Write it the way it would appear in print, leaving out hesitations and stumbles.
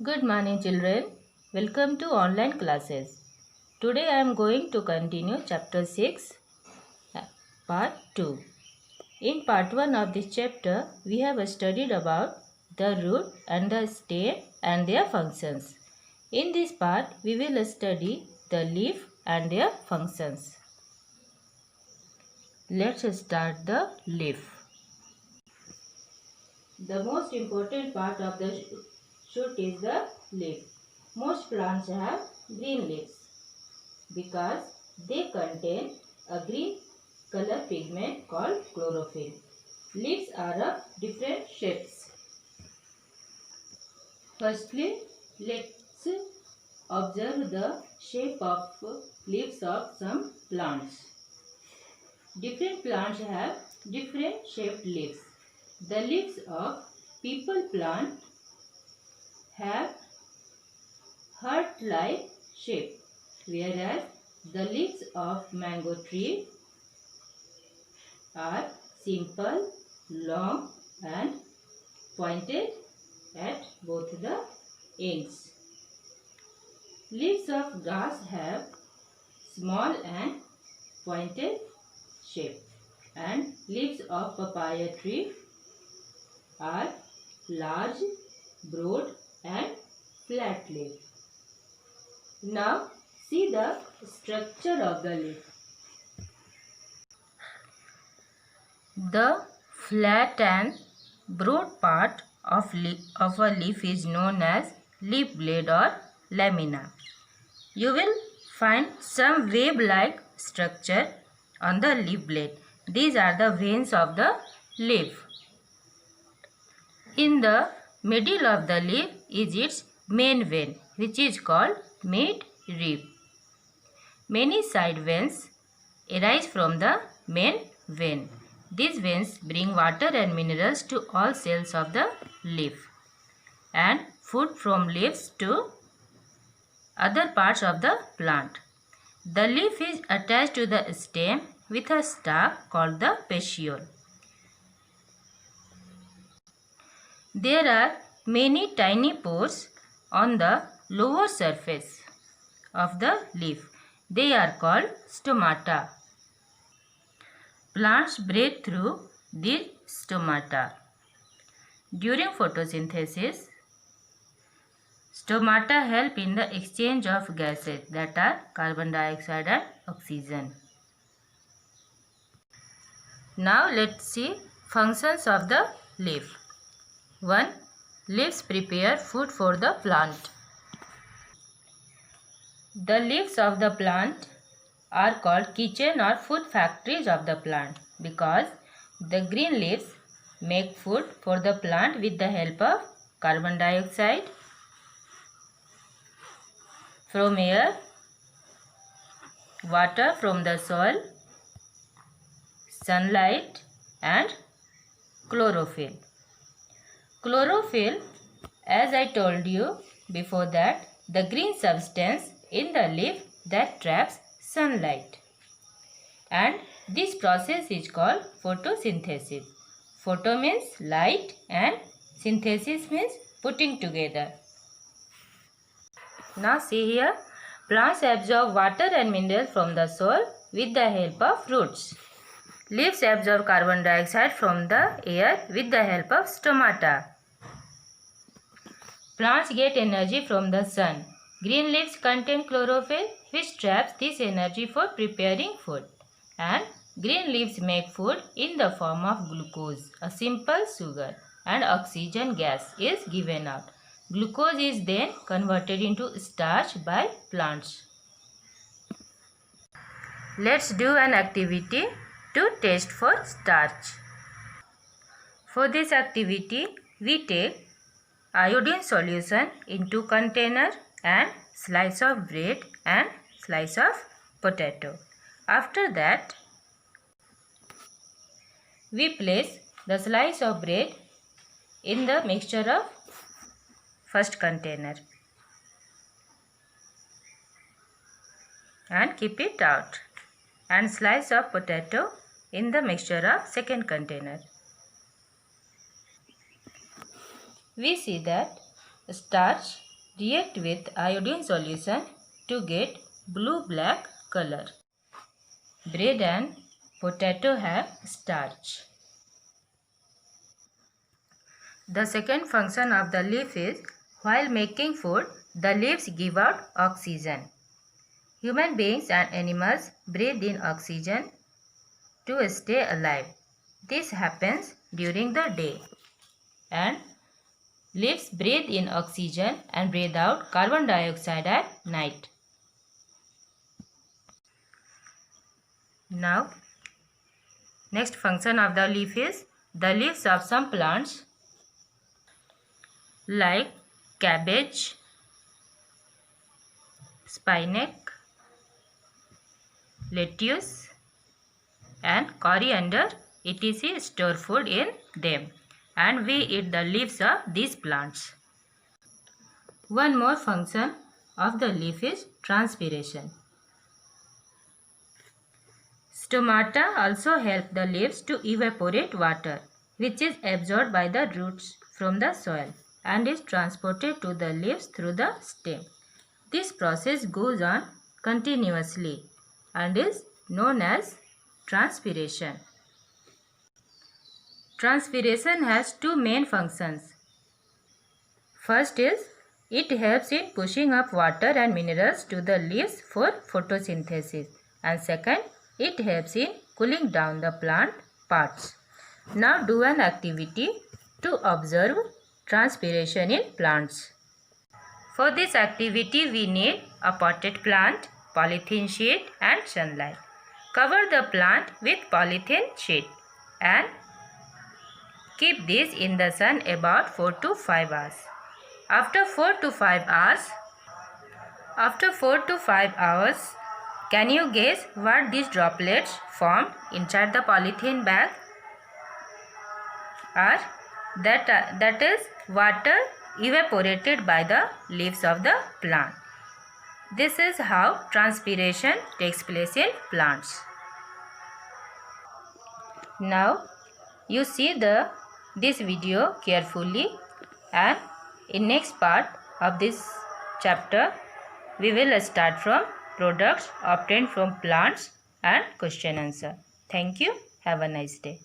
Good morning children. Welcome to online classes. Today I am going to continue chapter 6 part 2. In part 1 of this chapter we have studied about the root and the stem and their functions. In this part we will study the leaf and their functions. Let's start the leaf. The most important part of the shoot is the leaf. Most plants have green leaves because they contain a green color pigment called chlorophyll. Leaves are of different shapes. Firstly, let's observe the shape of leaves of some plants. Different plants have different shaped leaves. The leaves of people plant have heart-like shape, whereas the leaves of mango tree are simple, long and pointed at both the ends. Leaves of grass have small and pointed shape, and leaves of papaya tree are large, broad and flat leaf. Now see the structure of the leaf. The flat and broad part of a leaf is known as leaf blade or lamina. You will find some wave-like structure on the leaf blade. These are the veins of the leaf. In the middle of the leaf is its main vein, which is called midrib. Many side veins arise from the main vein. These veins bring water and minerals to all cells of the leaf and food from leaves to other parts of the plant. The leaf is attached to the stem with a stalk called the petiole. There are many tiny pores on the lower surface of the leaf. They are called stomata. Plants breathe through these stomata. During photosynthesis, stomata help in the exchange of gases, that are carbon dioxide and oxygen. Now let's see functions of the leaf. 1. Leaves prepare food for the plant. The leaves of the plant are called kitchen or food factories of the plant because the green leaves make food for the plant with the help of carbon dioxide from air, water from the soil, sunlight and chlorophyll. Chlorophyll, as I told you before that, the green substance in the leaf that traps sunlight. And this process is called photosynthesis. Photo means light and synthesis means putting together. Now see here, plants absorb water and minerals from the soil with the help of roots. Leaves absorb carbon dioxide from the air with the help of stomata. Plants get energy from the sun. Green leaves contain chlorophyll which traps this energy for preparing food. And green leaves make food in the form of glucose, a simple sugar, and oxygen gas is given out. Glucose is then converted into starch by plants. Let's do an activity to test for starch. For this activity, we take iodine solution into container and slice of bread and slice of potato. After that, we place the slice of bread in the mixture of first container and keep it out, and slice of potato in the mixture of second container. We see that starch react with iodine solution to get blue-black color. Bread and potato have starch. The second function of the leaf is, while making food, the leaves give out oxygen. Human beings and animals breathe in oxygen to stay alive. This happens during the day. And leaves breathe in oxygen and breathe out carbon dioxide at night. Now, next function of the leaf is, the leaves of some plants like cabbage, spinach, lettuce and coriander etc. store food in them, and we eat the leaves of these plants. One more function of the leaf is transpiration. Stomata also help the leaves to evaporate water, which is absorbed by the roots from the soil and is transported to the leaves through the stem. This process goes on continuously and is known as transpiration. Transpiration has two main functions. First is, it helps in pushing up water and minerals to the leaves for photosynthesis, and second, it helps in cooling down the plant parts. Now do an activity to observe transpiration in plants. For this activity we need a potted plant, polythene sheet and sunlight. Cover the plant with polythene sheet and keep this in the sun about 4 to 5 hours. After 4 to 5 hours, can you guess what these droplets formed inside the polythene bag are? That is water evaporated by the leaves of the plant. This is how transpiration takes place in plants. Now you see this video carefully, and in next part of this chapter we will start from products obtained from plants and question answer. Thank you. Have a nice day.